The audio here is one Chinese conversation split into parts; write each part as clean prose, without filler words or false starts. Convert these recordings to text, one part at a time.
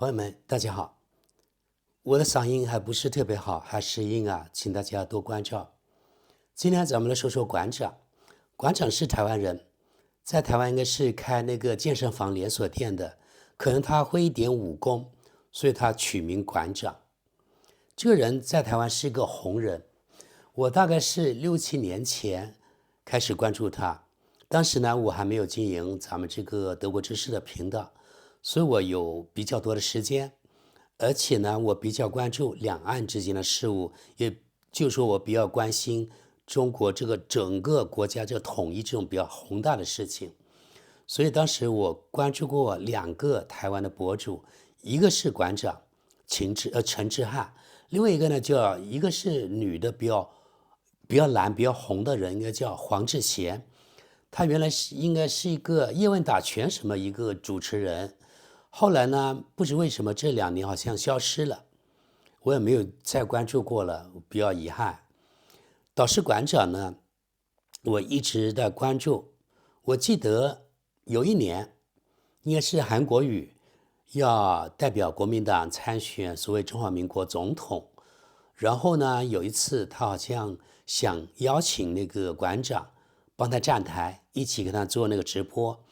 朋友们，大家好。我的嗓音还不是特别好，还是因请大家多关照。今天咱们来说说馆长。馆长是台湾人，在台湾应该是开那个健身房连锁店的，可能他会一点武功，所以他取名馆长。这个人在台湾是一个红人，我大概是6、7年前开始关注他。当时呢，我还没有经营咱们这个德国知识的频道，所以我有比较多的时间，而且呢，我比较关注两岸之间的事务，也就是说我比较关心中国这个整个国家这个统一这种比较宏大的事情。所以当时我关注过2个台湾的博主，一个是馆长陈志汉，另外一个呢一个是女的比较蓝比较红的人，应该叫黄智贤。她原来应该是一个叶问打拳什么一个主持人，后来呢不知为什么这2年好像消失了，我也没有再关注过了，比较遗憾。导师馆长呢，我一直在关注。我记得有一年，应该是韩国瑜要代表国民党参选所谓中华民国总统，然后呢，有一次他好像想邀请那个馆长帮他站台，一起跟他做那个直播。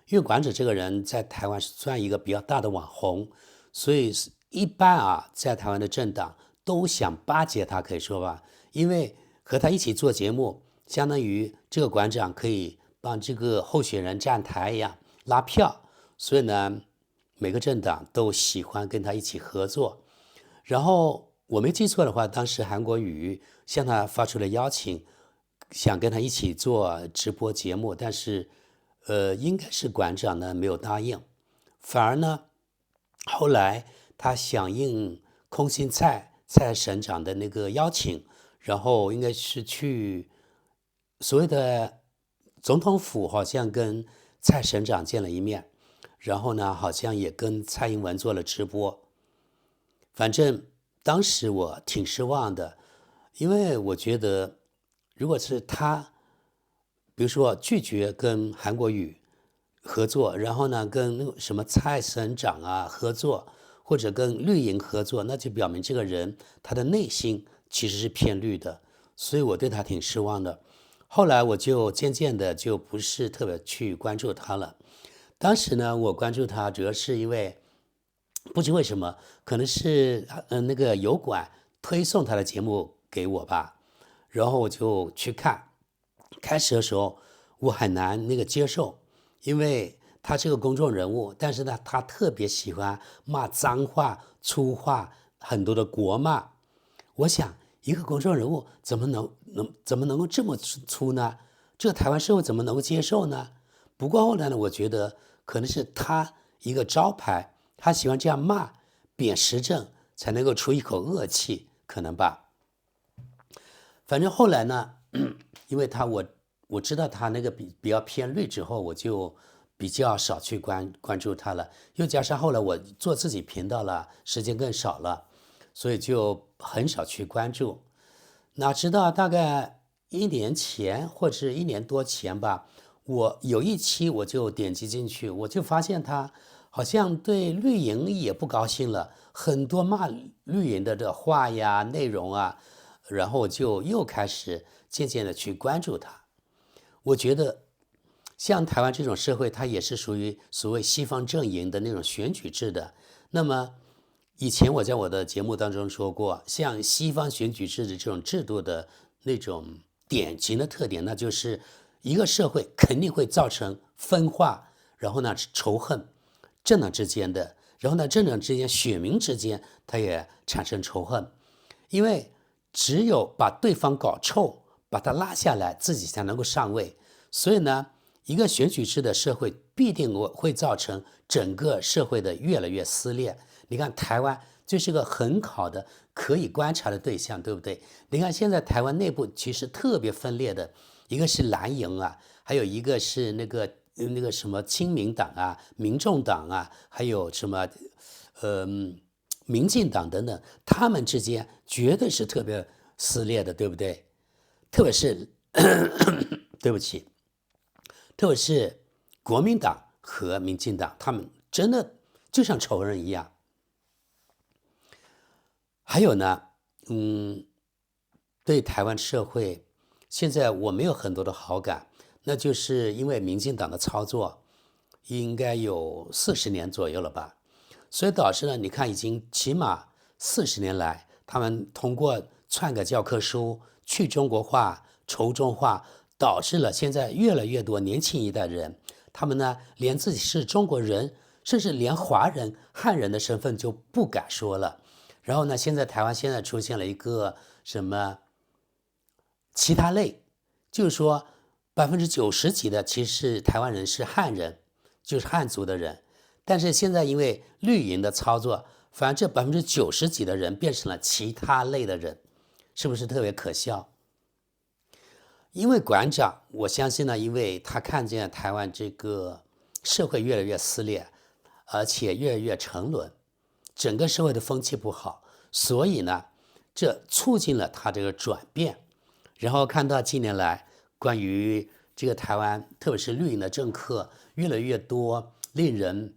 因为馆长这个人在台湾算一个比较大的网红，所以一般在台湾的政党都想巴结他，可以说吧，因为和他一起做节目，相当于这个馆长可以帮这个候选人站台一样拉票，所以呢，每个政党都喜欢跟他一起合作。然后我没记错的话，当时韩国瑜向他发出了邀请，想跟他一起做直播节目，但是应该是馆长呢没有答应，反而呢后来他响应空心蔡省长的那个邀请，然后应该是去所谓的总统府，好像跟蔡省长见了一面，然后呢好像也跟蔡英文做了直播。反正当时我挺失望的，因为我觉得如果是他比如说拒绝跟韩国瑜合作，然后呢跟那个什么蔡省长合作，或者跟绿营合作，那就表明这个人他的内心其实是偏绿的，所以我对他挺失望的。后来我就渐渐的就不是特别去关注他了。当时呢，我关注他主要是因为不知为什么，可能是那个油管推送他的节目给我吧，然后我就去看。开始的时候我很难那个接受，因为他是个公众人物，但是呢，他特别喜欢骂脏话、粗话，很多的国骂。我想，一个公众人物怎么能够这么粗呢？这个台湾社会怎么能够接受呢？不过后来呢，我觉得可能是他一个招牌，他喜欢这样骂，贬时政，才能够出一口恶气，可能吧。反正后来呢，因为我知道他那个比较偏绿之后，我就比较少去关注他了。又加上后来我做自己频道了，时间更少了，所以就很少去关注。哪知道大概1年前或者1年多前吧，我有一期我就点击进去，我就发现他好像对绿营也不高兴了，很多骂绿营的这话呀、内容然后就又开始渐渐的去关注他。我觉得像台湾这种社会，它也是属于所谓西方阵营的那种选举制的。那么以前我在我的节目当中说过，像西方选举制的这种制度的那种典型的特点，那就是一个社会肯定会造成分化，然后呢仇恨，政党之间的，然后呢政党之间、选民之间，它也产生仇恨，因为只有把对方搞臭，把他拉下来，自己才能够上位。所以呢，一个选举制的社会必定会造成整个社会的越来越撕裂。你看台湾就是个很好的可以观察的对象，对不对？你看现在台湾内部其实特别分裂的，一个是蓝营还有一个是那个什么亲民党民众党还有什么民进党等等，他们之间绝对是特别撕裂的，对不对？特别是对不起，特别是国民党和民进党，他们真的就像仇人一样。还有呢，对台湾社会，现在我没有很多的好感，那就是因为民进党的操作，应该有40年左右了吧，所以导致呢，你看已经起码40年来，他们通过篡改教科书、去中国化、仇中化，导致了现在越来越多年轻一代人，他们呢连自己是中国人，甚至连华人、汉人的身份就不敢说了。然后呢，现在台湾现在出现了一个什么其他类，就是说90%几的其实是台湾人是汉人，就是汉族的人，但是现在因为绿营的操作，反而这90%几的人变成了其他类的人，是不是特别可笑？因为馆长，我相信呢，因为他看见台湾这个社会越来越撕裂，而且越来越沉沦，整个社会的风气不好，所以呢，这促进了他这个转变。然后看到近年来关于这个台湾，特别是绿营的政客，越来越多令人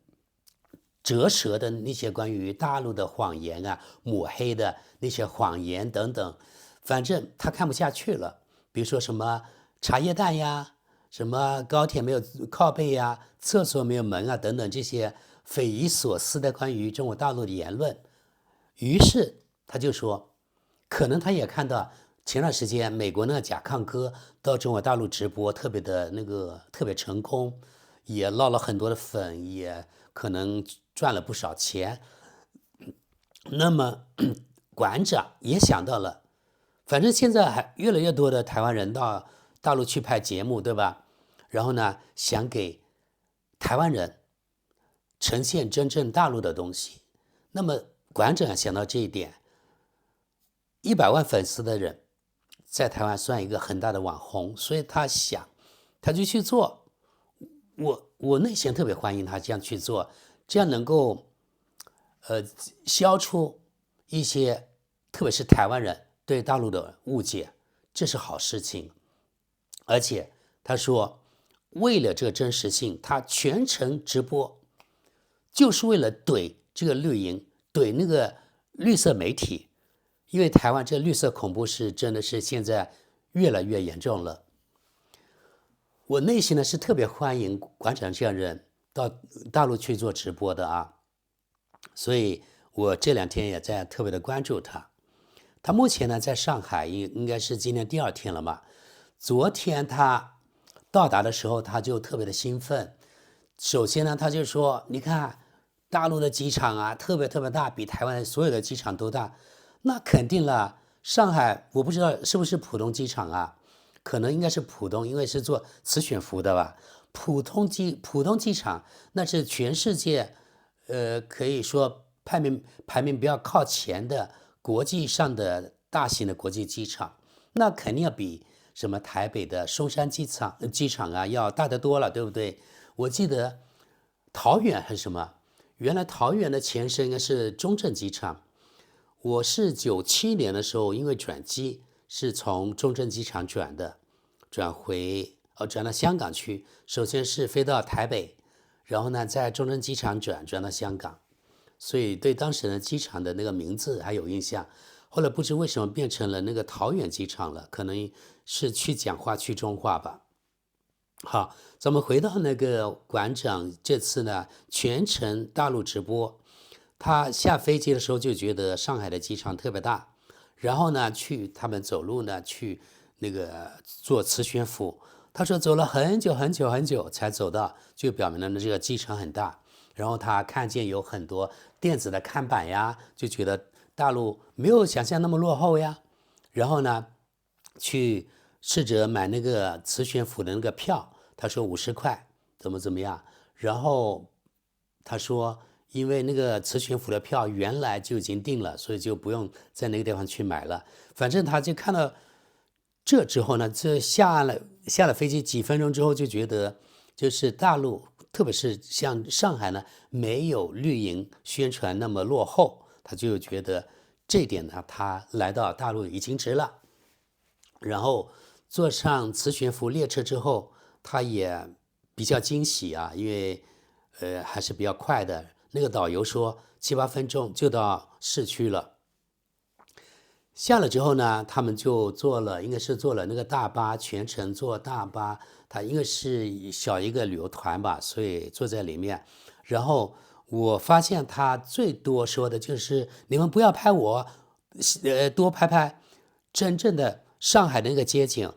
折舌的那些关于大陆的谎言啊，抹黑的那些谎言等等，反正他看不下去了。比如说什么茶叶蛋呀，什么高铁没有靠背呀，厕所没有门啊等等这些匪夷所思的关于中国大陆的言论，于是他就说，可能他也看到前段时间美国那个甲亢哥到中国大陆直播，特别成功，也捞了很多的粉，也可能赚了不少钱。那么馆长也想到了，反正现在还越来越多的台湾人到大陆去拍节目，对吧？然后呢，想给台湾人呈现真正大陆的东西。那么馆长想到这一点，100万粉丝的人在台湾算一个很大的网红，所以他想，他就去做。我内心特别欢迎他这样去做，这样能够消除一些特别是台湾人对大陆的误解，这是好事情。而且他说，为了这个真实性，他全程直播，就是为了怼这个绿营，怼那个绿色媒体，因为台湾这绿色恐怖是真的是现在越来越严重了。我内心呢是特别欢迎馆长这样人到大陆去做直播的啊，所以我这2天也在特别的关注他。他目前呢在上海，应该是今天第2天了嘛。昨天他到达的时候，他就特别的兴奋。首先呢，他就说：“你看，大陆的机场啊，特别大，比台湾所有的机场都大。那肯定了，上海我不知道是不是浦东机场啊，可能应该是浦东，因为是做磁悬浮的吧。浦东机场那是全世界，可以说排名比较靠前的国际上的大型的国际机场，那肯定要比什么台北的松山机场啊要大得多了，对不对？我记得桃园还是什么，原来桃园的前身应该是中正机场。我是97年的时候，因为转机是从中正机场转到香港去。首先是飞到台北，然后呢在中正机场转到香港，所以对当时的机场的那个名字还有印象。后来不知为什么变成了那个桃园机场了，可能是去讲话去中化吧。好，咱们回到那个馆长，这次呢全程大陆直播。他下飞机的时候就觉得上海的机场特别大，然后呢他们走路呢去那个做磁悬浮，他说走了很久才走到，就表明了这个机场很大。然后他看见有很多电子的看板呀，就觉得大陆没有想象那么落后呀。然后呢去试着买那个磁悬浮的那个票，他说50块，怎么样。然后他说因为那个磁悬浮的票原来就已经定了，所以就不用在那个地方去买了。反正他就看到这之后呢，这下了飞机几分钟之后，就觉得就是大陆，特别是像上海呢，没有绿营宣传那么落后，他就觉得这点呢，他来到大陆已经值了。然后坐上磁悬浮列车之后，他也比较惊喜啊，因为还是比较快的。那个导游说7、8分钟就到市区了。下了之后呢，他们就坐了，应该是坐了那个大巴，全程坐大巴。他应该是小一个旅游团吧，所以坐在里面。然后我发现他最多说的就是你们不要拍我，多拍拍真正的上海的那个街景，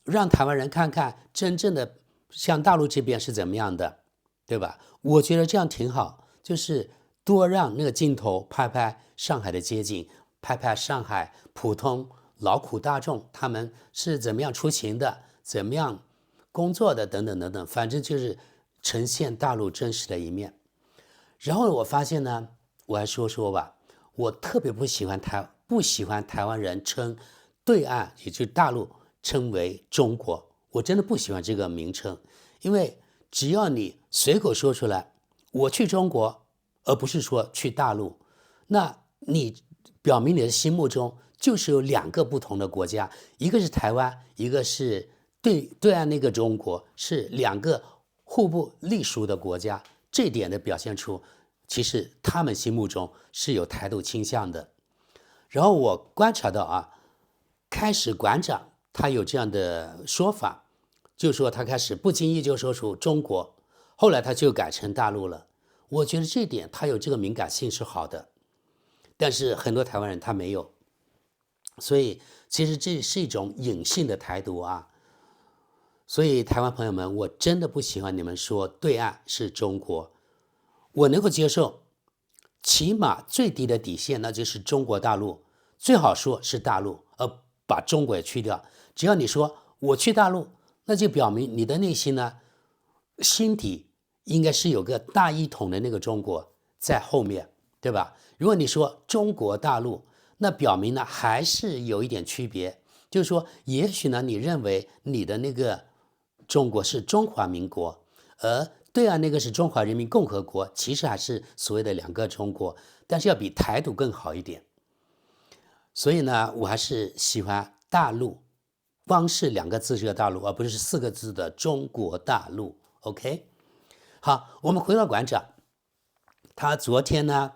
让台湾人看看真正的像大陆这边是怎么样的，对吧？我觉得这样挺好，就是多让那个镜头拍拍上海的街景，拍拍上海普通劳苦大众他们是怎么样出行的，怎么样工作的，等等等等，反正就是呈现大陆真实的一面。然后我发现呢，我还说说吧，我特别不喜欢台湾人称对岸，也就是大陆称为中国，我真的不喜欢这个名称，因为只要你随口说出来，我去中国，而不是说去大陆，那你表明你的心目中就是有两个不同的国家，一个是台湾，一个是对岸那个中国，是两个互不隶属的国家。这点的表现出，其实他们心目中是有台独倾向的。然后我观察到啊，开始馆长他有这样的说法，就说他开始不经意就说出中国，后来他就改成大陆了。我觉得这点他有这个敏感性是好的，但是很多台湾人他没有，所以其实这是一种隐性的台独啊。所以台湾朋友们，我真的不喜欢你们说对岸是中国，我能够接受，起码最低的底线那就是中国大陆，最好说是大陆，而把中国也去掉。只要你说我去大陆，那就表明你的内心呢，心底应该是有个大一统的那个中国在后面，对吧？如果你说中国大陆，那表明呢还是有一点区别，就是说，也许呢你认为你的那个中国是中华民国，而对岸那个是中华人民共和国，其实还是所谓的两个中国，但是要比台独更好一点。所以呢，我还是喜欢大陆，光是两个字这个大陆，而不是四个字的中国大陆。OK， 好，我们回到馆长，他昨天呢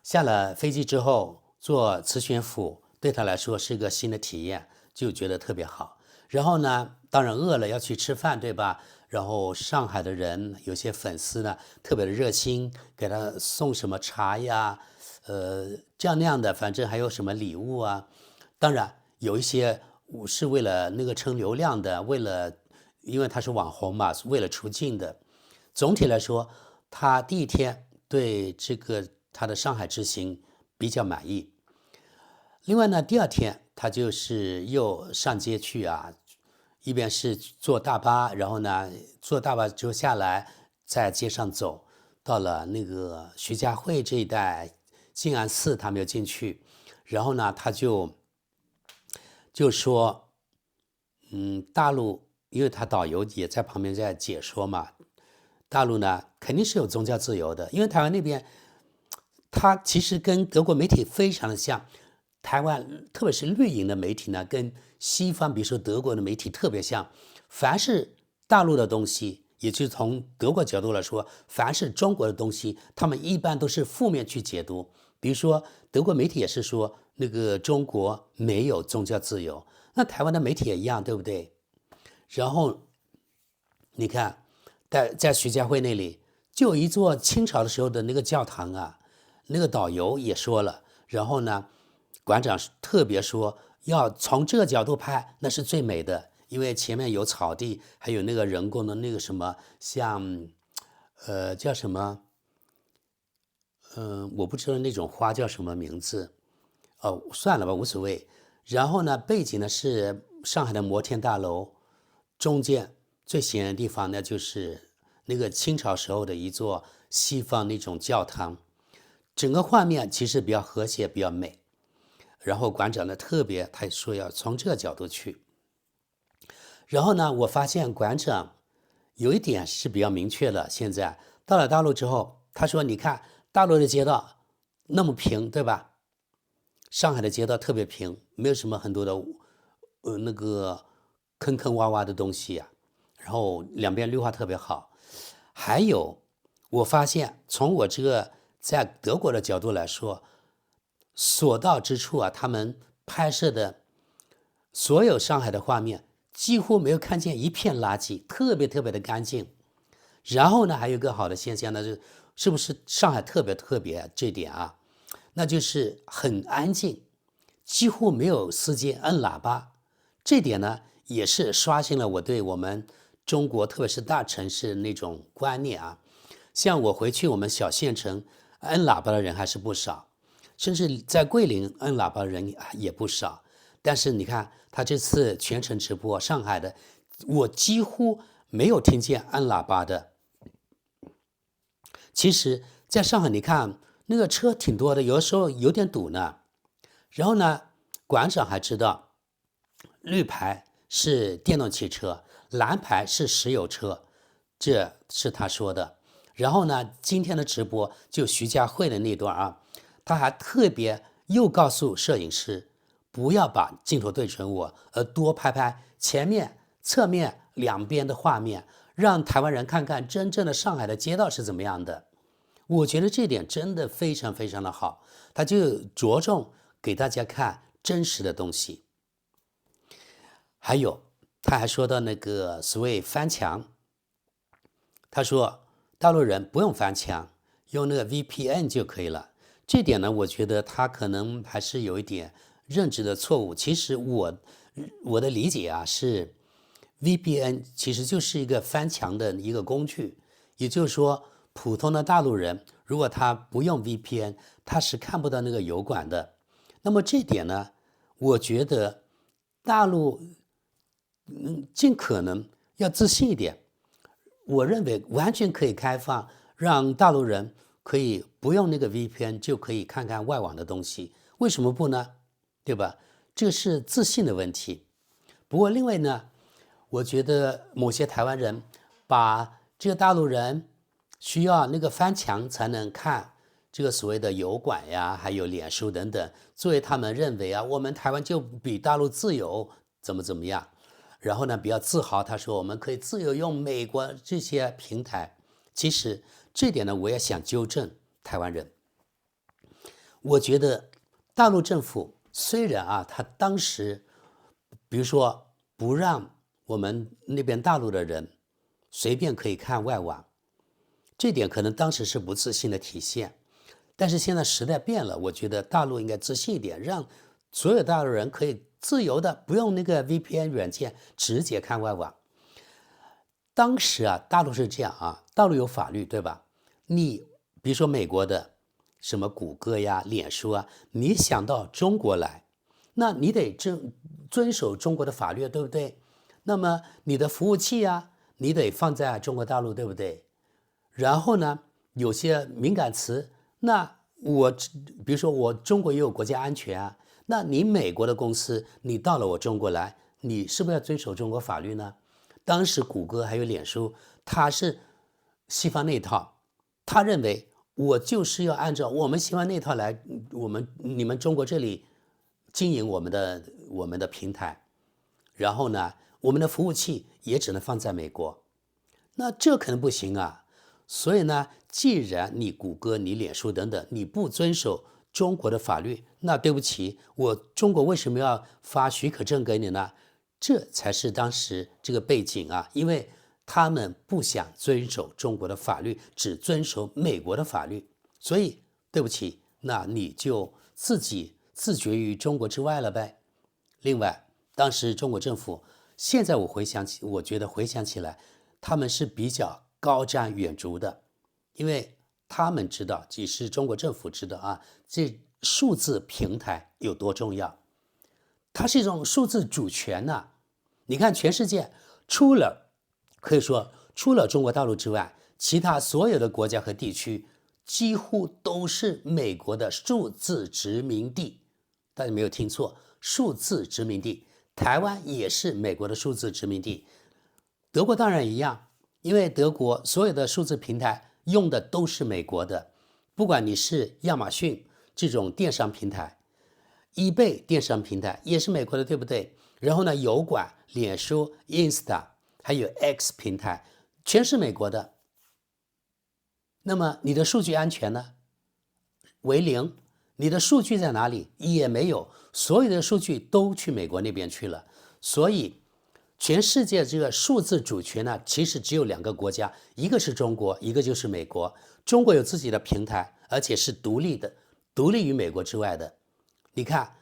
下了飞机之后做磁悬浮，对他来说是个新的体验，就觉得特别好。然后呢，当然饿了要去吃饭，对吧？然后上海的人有些粉丝呢特别的热心，给他送什么茶呀，这样那样的，反正还有什么礼物啊。当然有一些我是为了那个蹭流量的，因为他是网红嘛，为了出镜的。总体来说，他第一天对这个他的上海之行比较满意。另外呢，第二天他就是又上街去啊，一边是坐大巴，然后呢坐大巴之后下来，在街上走，到了那个徐家汇这一带，静安寺他没有进去，然后呢他就说，大陆，因为他导游也在旁边在解说嘛，大陆呢肯定是有宗教自由的，因为台湾那边，它其实跟德国媒体非常的像。台湾特别是绿营的媒体呢，跟西方，比如说德国的媒体特别像。凡是大陆的东西，也就是从德国角度来说，凡是中国的东西，他们一般都是负面去解读。比如说德国媒体也是说那个中国没有宗教自由，那台湾的媒体也一样，对不对？然后你看，在徐家汇那里，就有一座清朝的时候的那个教堂啊，那个导游也说了，然后呢，馆长特别说要从这个角度拍，那是最美的，因为前面有草地，还有那个人工的那个什么，像叫什么，我不知道那种花叫什么名字，哦，算了吧，无所谓。然后呢，背景呢是上海的摩天大楼，中间最显眼的地方呢就是那个清朝时候的一座西方那种教堂，整个画面其实比较和谐，比较美。然后馆长呢特别他说要从这个角度去。然后呢，我发现馆长有一点是比较明确的，现在到了大陆之后，他说你看大陆的街道那么平，对吧？上海的街道特别平，没有什么很多的那个坑坑洼洼的东西啊，然后两边绿化特别好。还有，我发现从我这个在德国的角度来说，所到之处啊，他们拍摄的所有上海的画面，几乎没有看见一片垃圾，特别特别的干净。然后呢，还有一个好的现象呢，是不是上海特别这点啊？那就是很安静，几乎没有司机摁喇叭。这点呢，也是刷新了我对我们中国，特别是大城市那种观念啊。像我回去我们小县城，摁喇叭的人还是不少，甚至在桂林摁喇叭的人也不少。但是你看他这次全程直播上海的，我几乎没有听见按喇叭的。其实在上海你看那个车挺多的，有的时候有点堵呢。然后呢，馆长还知道绿牌是电动汽车，蓝牌是石油车，这是他说的。然后呢，今天的直播就徐家汇的那段啊，他还特别又告诉摄影师不要把镜头对准我，而多拍拍前面、侧面两边的画面，让台湾人看看真正的上海的街道是怎么样的。我觉得这点真的非常非常的好，他就着重给大家看真实的东西。还有，他还说到那个所谓翻墙，他说大陆人不用翻墙，用那个 VPN 就可以了。这点呢，我觉得他可能还是有一点认知的错误。其实我的理解啊是 VPN 其实就是一个翻墙的一个工具，也就是说，普通的大陆人如果他不用 VPN， 他是看不到那个油管的。那么这点呢，我觉得大陆尽可能要自信一点。我认为完全可以开放，让大陆人可以不用那个 VPN 就可以看看外网的东西，为什么不呢？对吧？这是自信的问题。不过另外呢，我觉得某些台湾人把这个大陆人需要那个翻墙才能看这个所谓的油管呀，还有脸书等等，作为他们认为啊，我们台湾就比大陆自由，怎么样。然后呢，比较自豪，他说我们可以自由用美国这些平台。其实这点呢，我也想纠正台湾人。我觉得大陆政府虽然啊，他当时比如说不让我们那边大陆的人随便可以看外网，这点可能当时是不自信的体现。但是现在时代变了，我觉得大陆应该自信一点，让所有大陆人可以自由的不用那个 VPN 软件直接看外网。当时啊，大陆是这样啊，大陆有法律对吧？你比如说美国的什么谷歌呀、脸书啊，你想到中国来，那你得遵守中国的法律，对不对？那么你的服务器啊，你得放在中国大陆，对不对？然后呢，有些敏感词，那比如说我中国也有国家安全啊，那你美国的公司，你到了我中国来，你是不是要遵守中国法律呢？当时谷歌还有脸书，它是西方那一套，他认为我就是要按照我们西方那套来，你们中国这里经营我们的平台，然后呢，我们的服务器也只能放在美国，那这可能不行啊。所以呢，既然你谷歌、你脸书等等，你不遵守中国的法律，那对不起，我中国为什么要发许可证给你呢？这才是当时这个背景啊，因为他们不想遵守中国的法律，只遵守美国的法律，所以对不起，那你就自己自绝于中国之外了呗。另外，当时中国政府，现在我觉得回想起来，他们是比较高瞻远瞩的，因为他们知道，即使中国政府知道啊，这数字平台有多重要，它是一种数字主权呐。你看，全世界可以说除了中国大陆之外，其他所有的国家和地区几乎都是美国的数字殖民地。大家没有听错，数字殖民地，台湾也是美国的数字殖民地。德国当然一样，因为德国所有的数字平台用的都是美国的，不管你是亚马逊这种电商平台，eBay 电商平台也是美国的，对不对？然后呢，油管、脸书、Insta 还有 X 平台全是美国的。那么你的数据安全呢？为零，你的数据在哪里？也没有，所有的数据都去美国那边去了。所以，全世界这个数字主权呢，其实只有2个国家，一个是中国，一个就是美国。中国有自己的平台，而且是独立的，独立于美国之外的。你看，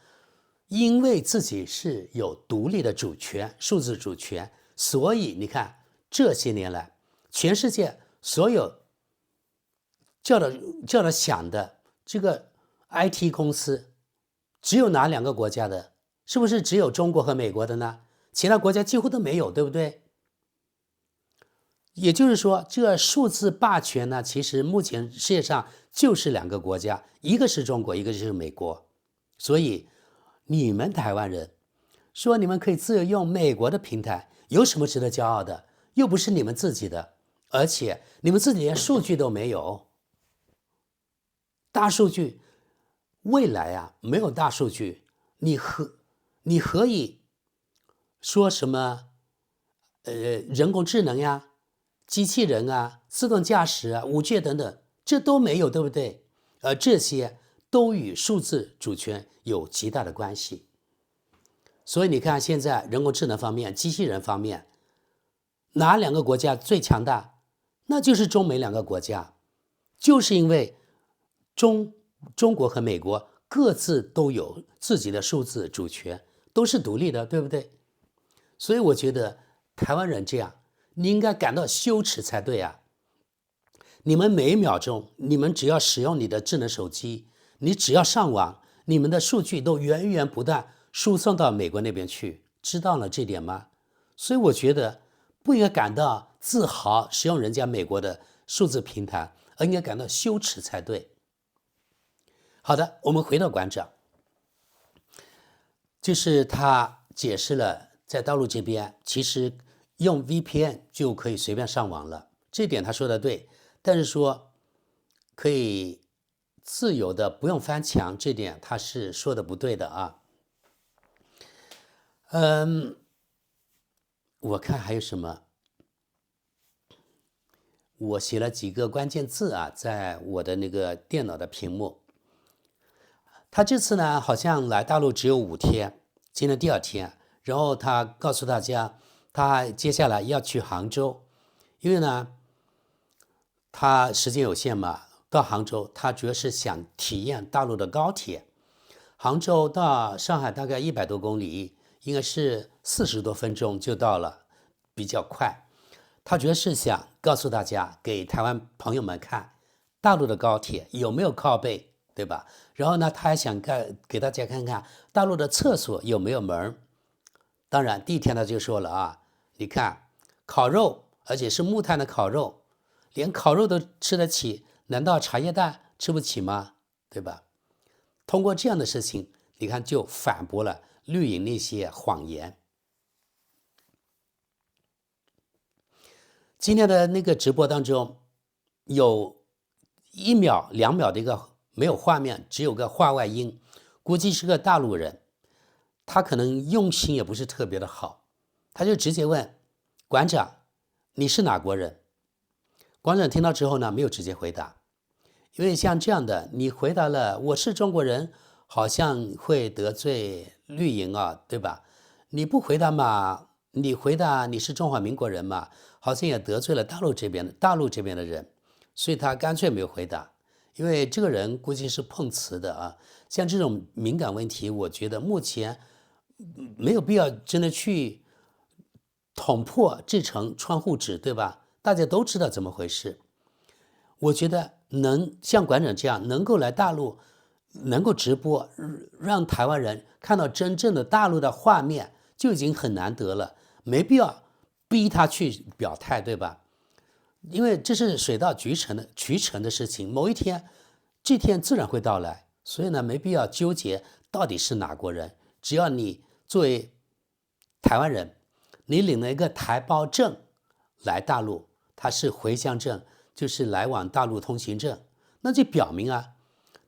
因为自己是有独立的主权，数字主权，所以你看这些年来，全世界所有叫得响的这个 IT 公司，只有哪2个国家的？是不是只有中国和美国的呢？其他国家几乎都没有，对不对？也就是说，这个数字霸权呢，其实目前世界上就是2个国家，一个是中国，一个就是美国。所以你们台湾人说你们可以自由用美国的平台，有什么值得骄傲的？又不是你们自己的，而且你们自己连数据都没有。大数据，未来啊，没有大数据，你何以说什么人工智能呀、机器人啊、自动驾驶啊、5G 等等，这都没有，对不对？而这些都与数字主权有极大的关系。所以你看，现在人工智能方面、机器人方面，哪2个国家最强大？那就是中美2个国家，就是因为中国和美国各自都有自己的数字主权，都是独立的，对不对？所以我觉得台湾人这样，你应该感到羞耻才对啊！你们每1秒钟，你们只要使用你的智能手机，你只要上网，你们的数据都源源不断输送到美国那边去，知道了这点吗？所以我觉得不应该感到自豪使用人家美国的数字平台，而应该感到羞耻才对。好的，我们回到馆长，就是他解释了在大陆这边其实用 VPN 就可以随便上网了，这点他说的对，但是说可以自由的不用翻墙，这点他是说的不对的啊。我看还有什么，我写了几个关键字啊，在我的那个电脑的屏幕。他这次呢，好像来大陆只有5天，今天第2天，然后他告诉大家，他接下来要去杭州，因为呢，他时间有限嘛，到杭州他主要是想体验大陆的高铁。杭州到上海大概100多公里，应该是40多分钟就到了，比较快。他主要是想告诉大家，给台湾朋友们看，大陆的高铁有没有靠背，对吧？然后呢，他还想给大家看看大陆的厕所有没有门。当然，第1天他就说了啊，你看烤肉，而且是木炭的烤肉，连烤肉都吃得起，难道茶叶蛋吃不起吗？对吧？通过这样的事情，你看就反驳了绿营那些谎言。今天的那个直播当中，有1秒、2秒的一个没有画面，只有个话外音，估计是个大陆人，他可能用心也不是特别的好，他就直接问馆长：“你是哪国人？”馆长听到之后呢，没有直接回答，因为像这样的，你回答了我是中国人，好像会得罪绿营啊，对吧？你不回答嘛，你回答你是中华民国人嘛，好像也得罪了大陆这边的人，所以他干脆没有回答。因为这个人估计是碰瓷的啊，像这种敏感问题，我觉得目前没有必要真的去捅破这层窗户纸，对吧？大家都知道怎么回事。我觉得能像馆长这样能够来大陆，能够直播，让台湾人看到真正的大陆的画面，就已经很难得了，没必要逼他去表态，对吧？因为这是水到渠成的事情，某一天，这天自然会到来，所以呢，没必要纠结到底是哪国人，只要你作为台湾人，你领了一个台胞证来大陆，它是回乡证，就是来往大陆通行证，那就表明啊，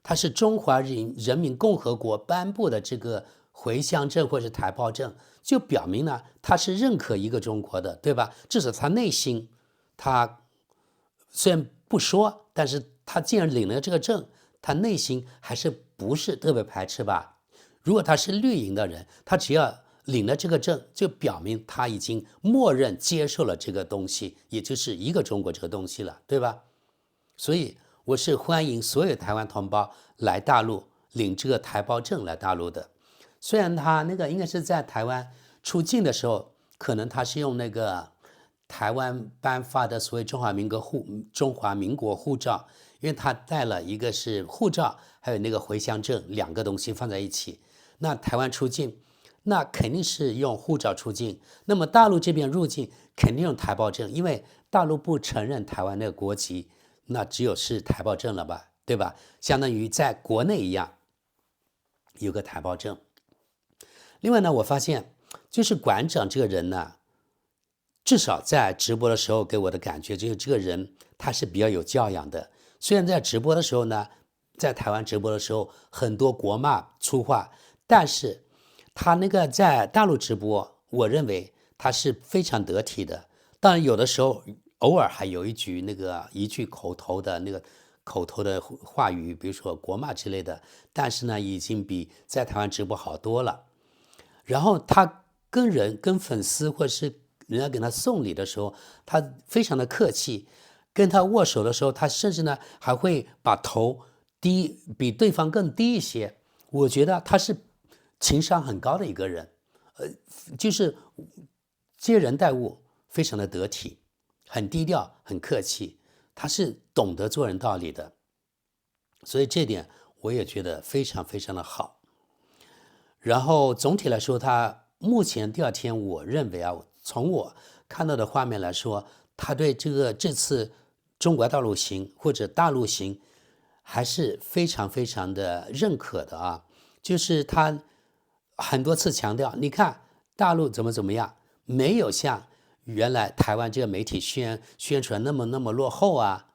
它是中华人民共和国颁布的这个回乡证或是台胞证，就表明呢，他是认可一个中国的，对吧？至少他内心，他虽然不说，但是他既然领了这个证，他内心还是不是特别排斥吧？如果他是绿营的人，他只要领了这个证，就表明他已经默认接受了这个东西，也就是一个中国这个东西了，对吧？所以我是欢迎所有台湾同胞来大陆领这个台胞证来大陆的。虽然他那个应该是在台湾出境的时候，可能他是用那个台湾颁发的所谓中华民国护照，因为他带了一个是护照，还有那个回乡证两个东西放在一起。那台湾出境，那肯定是用护照出境。那么大陆这边入境肯定用台胞证，因为大陆不承认台湾那个国籍，那只有是台胞证了吧，对吧？相当于在国内一样有个台胞证。另外呢，我发现就是馆长这个人呢，至少在直播的时候给我的感觉就是这个人他是比较有教养的。虽然在直播的时候呢，在台湾直播的时候很多国骂粗话，但是他那个在大陆直播，我认为他是非常得体的。当然有的时候偶尔还有一句口头的话语，比如说国骂之类的，但是呢已经比在台湾直播好多了。然后他跟粉丝或者是人家给他送礼的时候，他非常的客气，跟他握手的时候，他甚至呢还会把头低比对方更低一些。我觉得他是情商很高的一个人，就是接人待物非常的得体，很低调，很客气，他是懂得做人道理的，所以这点我也觉得非常非常的好。然后总体来说，他目前第二天，我认为啊，从我看到的画面来说，他对这次中国大陆行或者大陆行还是非常非常的认可的啊。就是他很多次强调，你看大陆怎么样，没有像原来台湾这个媒体宣传那么落后啊。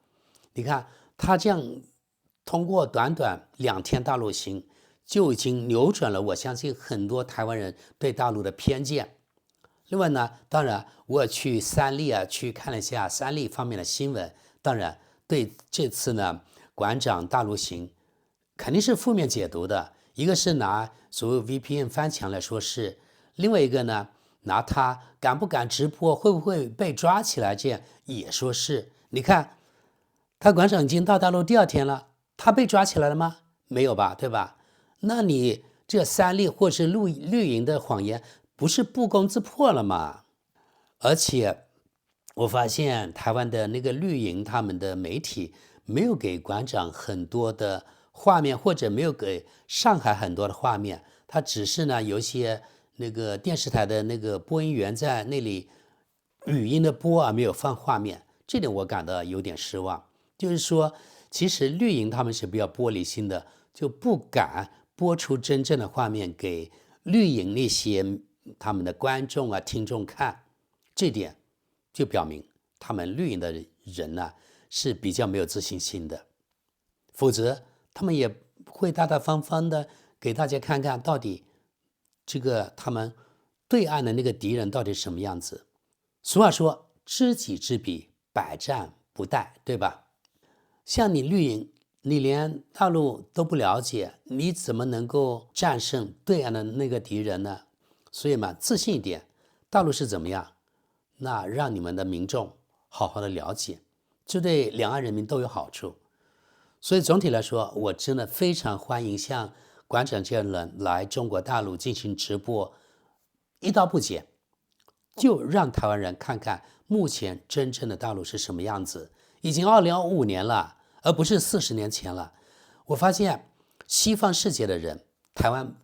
你看他这样通过短短2天大陆行，就已经扭转了我相信很多台湾人对大陆的偏见。另外呢，当然我也去三立去看了一下三立方面的新闻，当然对这次呢馆长大陆行肯定是负面解读的。一个是拿所谓 VPN 翻墙来说事，另外一个呢拿他敢不敢直播，会不会被抓起来，这样也说是。你看他馆长已经到大陆第2天了，他被抓起来了吗？没有吧，对吧？那你这三立或是绿营的谎言不是不攻自破了吗？而且我发现台湾的那个绿营他们的媒体没有给馆长很多的画面，或者没有给上海很多的画面，他只是呢有一些那个电视台的那个播音员在那里语音的播没有放画面，这点我感到有点失望。就是说其实绿营他们是比较玻璃心的，就不敢播出真正的画面给绿营那些他们的观众听众看，这点就表明他们绿营的人呢是比较没有自信心的，否则他们也会大大方方的给大家看看到底这个他们对岸的那个敌人到底什么样子。俗话说知己知彼，百战不殆，对吧？像你绿营，你连大陆都不了解，你怎么能够战胜对岸的那个敌人呢？所以嘛，自信一点，大陆是怎么样，那让你们的民众好好的了解，这对两岸人民都有好处。所以总体来说，我真的非常欢迎像馆长这样的人来中国大陆进行直播，一刀不剪，就让台湾人看看目前真正的大陆是什么样子。已经2025年了，而不是40年前了。我发现西方世界的人，台湾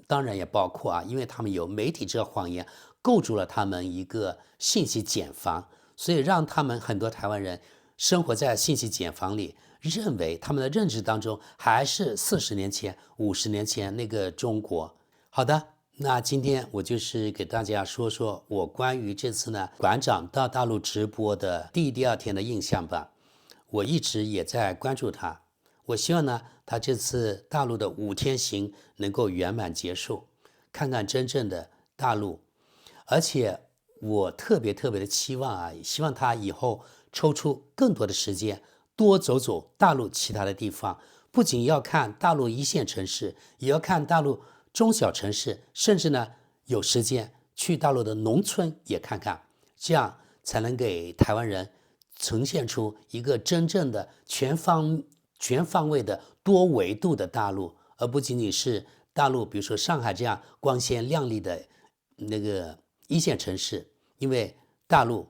当然也包括因为他们有媒体这个谎言构筑了他们一个信息茧房，所以让他们很多台湾人生活在信息茧房里，认为他们的认知当中还是40年前、50年前那个中国。好的，那今天我就是给大家说说我关于这次呢馆长到大陆直播的第2天的印象吧。我一直也在关注他，我希望呢他这次大陆的5天行能够圆满结束，看看真正的大陆。而且我特别的期望希望他以后抽出更多的时间，多走走大陆其他的地方，不仅要看大陆一线城市，也要看大陆中小城市，甚至呢有时间去大陆的农村也看看，这样才能给台湾人呈现出一个真正的全方位的多维度的大陆，而不仅仅是大陆，比如说上海这样光鲜亮丽的那个一线城市。因为大陆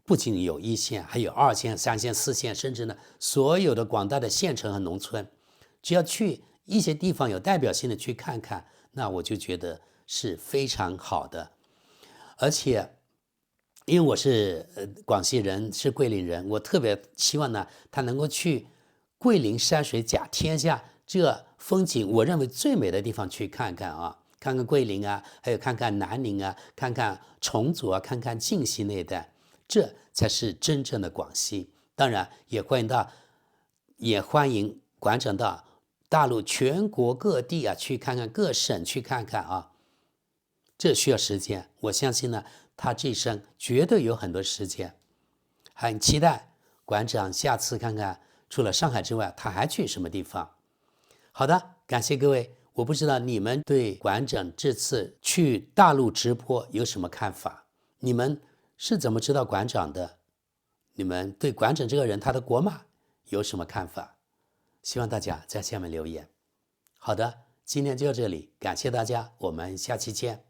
不仅有一线，还有二线、三线、四线，甚至呢所有的广大的县城和农村，只要去一些地方有代表性的去看看，那我就觉得是非常好的。而且因为我是广西人，是桂林人，我特别希望呢他能够去桂林山水甲天下这风景我认为最美的地方去看看啊，看看桂林啊，还有看看南宁啊，看看崇祖啊，看看靖西那一带，这才是真正的广西。当然也欢迎馆长到大陆全国各地啊去看看，各省去看看啊，这需要时间。我相信呢他这一生绝对有很多时间，很期待馆长下次看看除了上海之外他还去什么地方。好的，感谢各位。我不知道你们对馆长这次去大陆直播有什么看法？你们是怎么知道馆长的？你们对馆长这个人他的国码有什么看法？希望大家在下面留言。好的，今天就到这里，感谢大家，我们下期见。